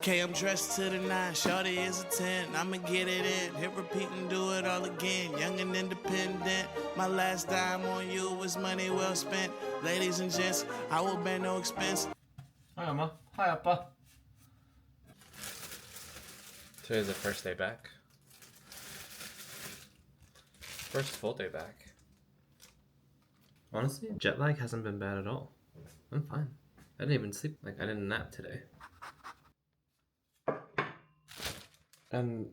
Okay, I'm dressed to the nine, shorty is a 10. I'ma get it in, hit repeat and do it all again. Young and independent, my last dime on you was money well spent. Ladies and gents, I will bear no expense. Hi, Umma. Hi, Appa. Today's the first day back. First full day back. Honestly, jet lag hasn't been bad at all. I'm fine. I didn't even sleep. I didn't nap today. And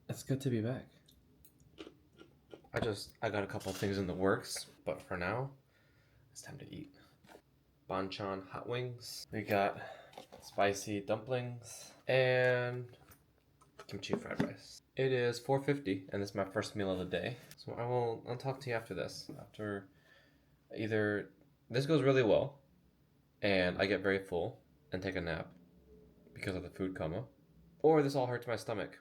it's good to be back. I got a couple of things in the works, but for now, it's time to eat. Banchan hot wings. We got spicy dumplings and kimchi fried rice. It is 4:50 and it's my first meal of the day. So I'll talk to you after this. After either this goes really well and I get very full and take a nap because of the food coma, or this all hurts my stomach.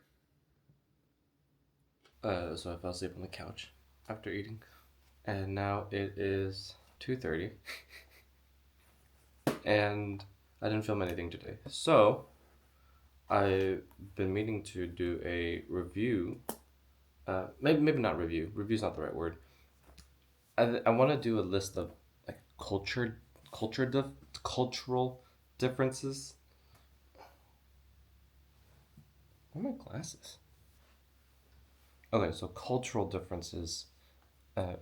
So I fell asleep on the couch after eating, and now it is 2:30 and I didn't film anything today. So I've been meaning to do a review. Maybe not review. Review's not the right word. I want to do a list of like cultural differences. Where are my glasses? Okay, so cultural differences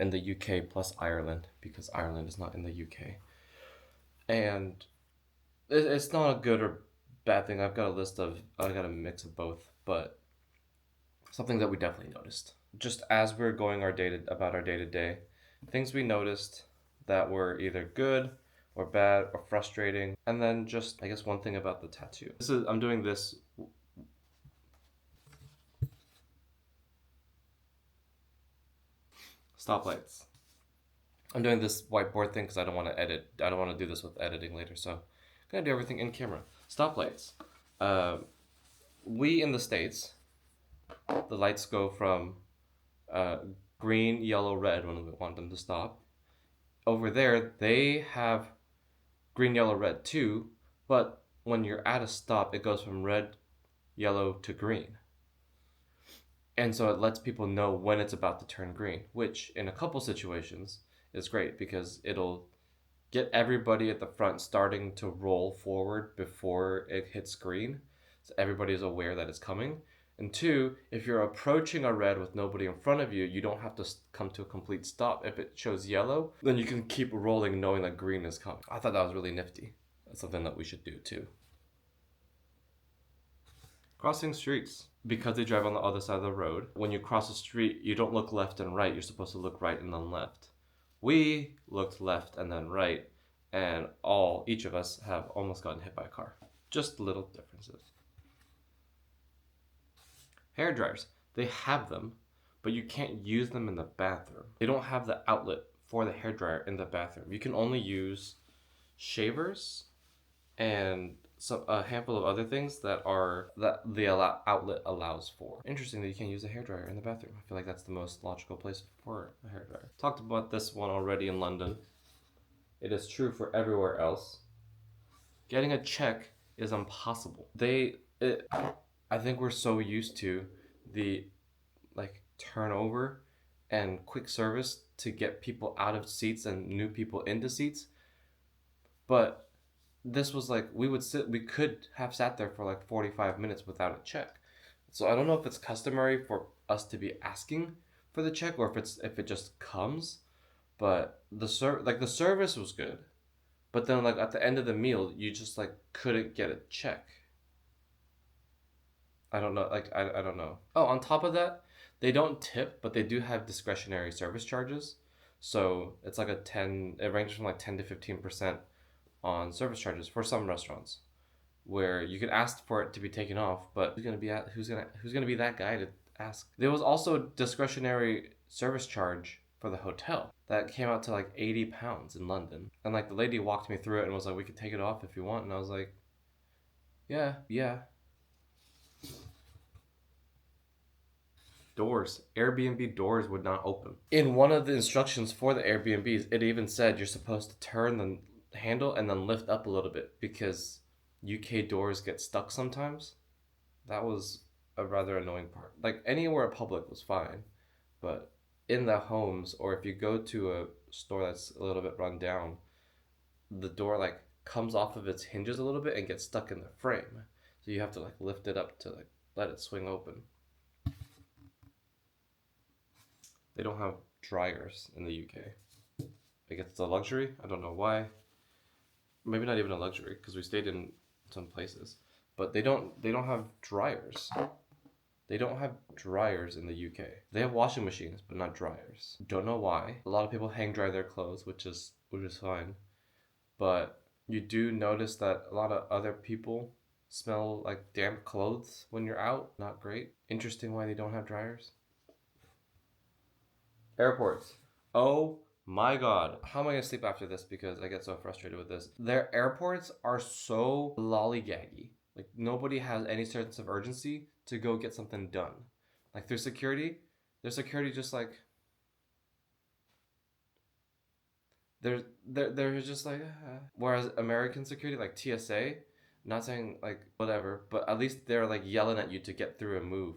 in the UK plus Ireland, because Ireland is not in the UK. And it's not a good or bad thing. I got a mix of both, but something that we definitely noticed. Just as we're going about our day to day, things we noticed that were either good or bad or frustrating. And then just, I guess, one thing about the tattoo. I'm doing this. Stoplights. I'm doing this whiteboard thing because I don't want to edit. I don't want to do this with editing later, so I'm gonna do everything in camera. Stoplights. We in the States, the lights go from green, yellow, red when we want them to stop. Over there, they have green, yellow, red too, but when you're at a stop, it goes from red, yellow to green. And so it lets people know when it's about to turn green, which in a couple situations is great because it'll get everybody at the front starting to roll forward before it hits green. So everybody is aware that it's coming. And two, if you're approaching a red with nobody in front of you, you don't have to come to a complete stop. If it shows yellow, then you can keep rolling knowing that green is coming. I thought that was really nifty. That's something that we should do too. Crossing streets. Because they drive on the other side of the road, when you cross a street, you don't look left and right. You're supposed to look right and then left. We looked left and then right, and each of us have almost gotten hit by a car. Just little differences. Hair dryers. They have them, but you can't use them in the bathroom. They don't have the outlet for the hair dryer in the bathroom. You can only use shavers and a handful of other things that the outlet allows for. Interesting that you can't use a hairdryer in the bathroom. I feel like that's the most logical place for a hairdryer. Talked about this one already in London. It is true for everywhere else. Getting a check is impossible. I think we're so used to the turnover and quick service to get people out of seats and new people into seats, but this was we could have sat there for 45 minutes without a check. So I don't know if it's customary for us to be asking for the check or if it just comes, but the service was good. But then at the end of the meal, you just couldn't get a check. I don't know, I don't know. Oh, on top of that, they don't tip, but they do have discretionary service charges. So it's it ranges from 10 to 15% on service charges for some restaurants, where you could ask for it to be taken off, but who's gonna be that guy to ask? There was also discretionary service charge for the hotel that came out to £80 in London, and the lady walked me through it and was like, "We could take it off if you want," and I was like, "Yeah." Doors. Airbnb doors would not open. In one of the instructions for the Airbnbs, it even said you're supposed to turn the handle and then lift up a little bit because UK doors get stuck sometimes. That was a rather annoying part. Like anywhere public was fine, but in the homes or if you go to a store that's a little bit run down, the door like comes off of its hinges a little bit and gets stuck in the frame. So you have to like lift it up to like let it swing open. They don't have dryers in the UK. I guess it's a luxury. I don't know why. Maybe not even a luxury because we stayed in some places, but they don't have dryers. They don't have dryers in the UK. They have washing machines, but not dryers. Don't know why. A lot of people hang dry their clothes, which is fine. But you do notice that a lot of other people smell like damp clothes when you're out. Not great. Interesting why they don't have dryers. Airports. Oh my god. How am I gonna sleep after this because I get so frustrated with this? Their airports are so lollygaggy. Like nobody has any sense of urgency to go get something done. Like their security just like they're just like whereas American security like TSA, not saying like whatever, but at least they're like yelling at you to get through and move,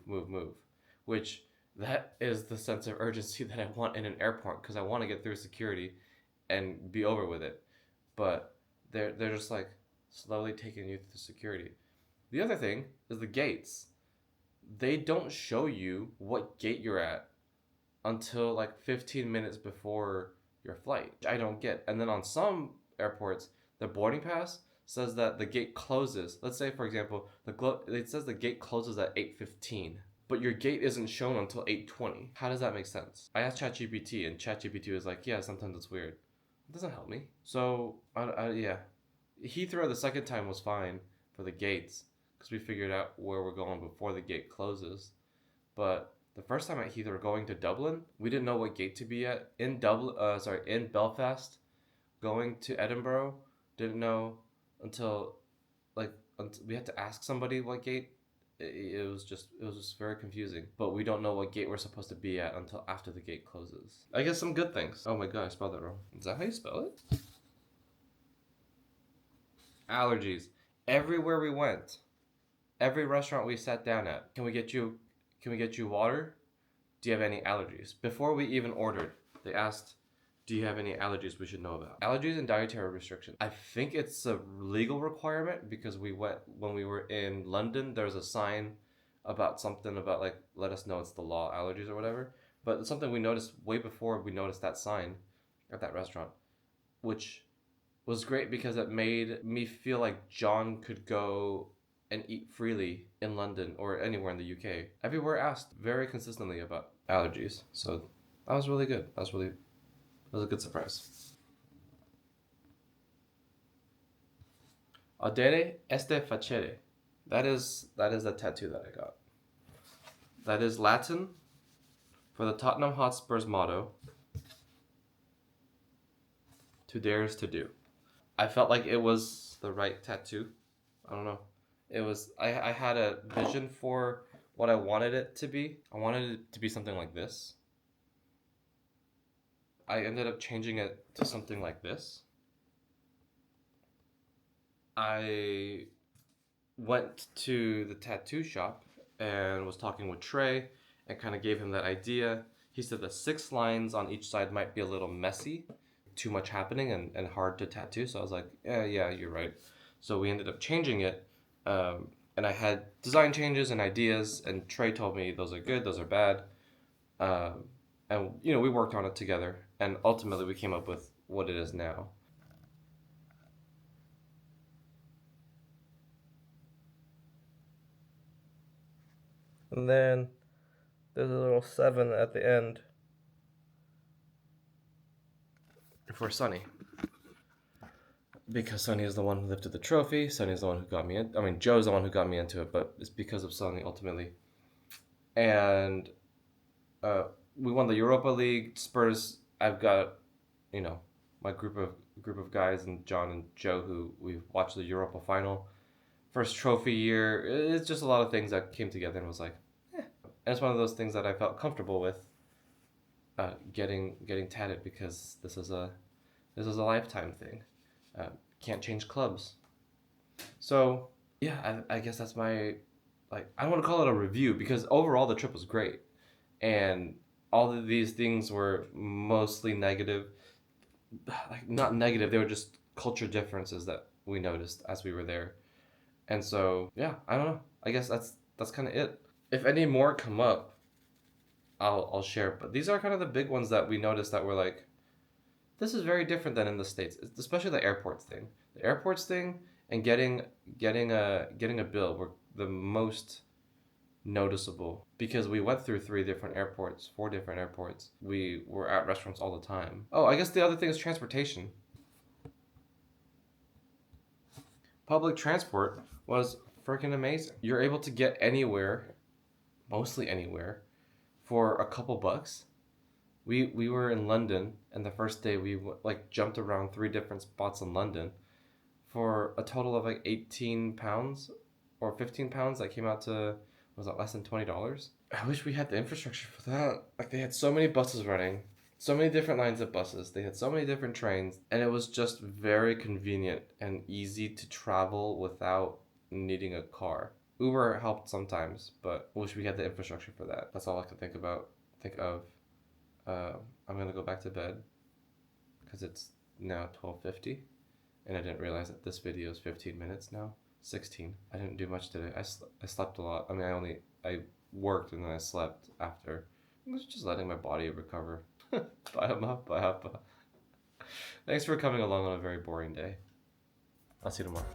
which that is the sense of urgency that I want in an airport because I want to get through security and be over with it. But they're just like slowly taking you through security. The other thing is the gates. They don't show you what gate you're at until like 15 minutes before your flight. I don't get. And then on some airports, the boarding pass says that the gate closes. Let's say, for example, it says the gate closes at 8:15, but your gate isn't shown until 8:20. How does that make sense? I asked ChatGPT, and ChatGPT was like, "Yeah, sometimes it's weird." It doesn't help me. So, yeah, Heathrow the second time was fine for the gates because we figured out where we're going before the gate closes. But the first time at Heathrow going to Dublin, we didn't know what gate to be at. In Belfast, going to Edinburgh, didn't know until we had to ask somebody what gate. It was just very confusing. But we don't know what gate we're supposed to be at until after the gate closes. I guess some good things. Oh my god, I spelled that wrong. Is that how you spell it? Allergies. Everywhere we went, every restaurant we sat down at, can we get you water? Do you have any allergies? Before we even ordered, they asked, do you have any allergies we should know about? Allergies and dietary restrictions. I think it's a legal requirement because when we were in London, there was a sign about something about like, let us know it's the law, allergies or whatever. But it's something we noticed way before we noticed that sign at that restaurant, which was great because it made me feel like John could go and eat freely in London or anywhere in the UK. Everywhere asked very consistently about allergies. So that was really good. That was a good surprise. Audere este facere. That is a tattoo that I got. That is Latin for the Tottenham Hotspur's motto, to dare is to do. I felt like it was the right tattoo. I don't know. I had a vision for what I wanted it to be. I wanted it to be something like this. I ended up changing it to something like this. I went to the tattoo shop and was talking with Trey and kind of gave him that idea. He said the 6 lines on each side might be a little messy, too much happening and hard to tattoo. So I was like, yeah, you're right. So we ended up changing it. And I had design changes and ideas, and Trey told me those are good, those are bad. And we worked on it together, and ultimately we came up with what it is now. And then there's a little 7 at the end for Sunny. Because Sunny is the one who lifted the trophy. Sunny is the one who got me in. I mean, Joe's the one who got me into it, but it's because of Sunny ultimately. And we won the Europa League. Spurs. I've got, my group of guys and John and Joe who we watched the Europa final. First trophy year. It's just a lot of things that came together and was like, And it's one of those things that I felt comfortable with. Getting tatted because this is a lifetime thing. Can't change clubs. So yeah, I guess that's my like, I don't want to call it a review because overall the trip was great, and all of these things were mostly negative. Like, not negative, they were just culture differences that we noticed as we were there. And so, yeah, I don't know. I guess that's kind of it. If any more come up, I'll share. But these are kind of the big ones that we noticed that were like, this is very different than in the States, especially the airports thing. The airports thing and getting a bill were the most noticeable because we went through 4 different airports. We were at restaurants all the time. Oh, I guess the other thing is transportation. Public transport was freaking amazing. You're able to get anywhere, mostly anywhere, for a couple bucks. We were in London, and the first day we like jumped around 3 different spots in London for a total of like £18 or £15. That came out to, was that less than $20? I wish we had the infrastructure for that. Like, they had so many buses running, so many different lines of buses. They had so many different trains, and it was just very convenient and easy to travel without needing a car. Uber helped sometimes, but I wish we had the infrastructure for that. That's all I could think of. I'm gonna go back to bed because it's now 12:50, and I didn't realize that this video is 15 minutes now. 16. I didn't do much today. I slept a lot. I mean, I worked and then I slept after. I was just letting my body recover. Bye, Umma. Bye, Appa. Thanks for coming along on a very boring day. I'll see you tomorrow.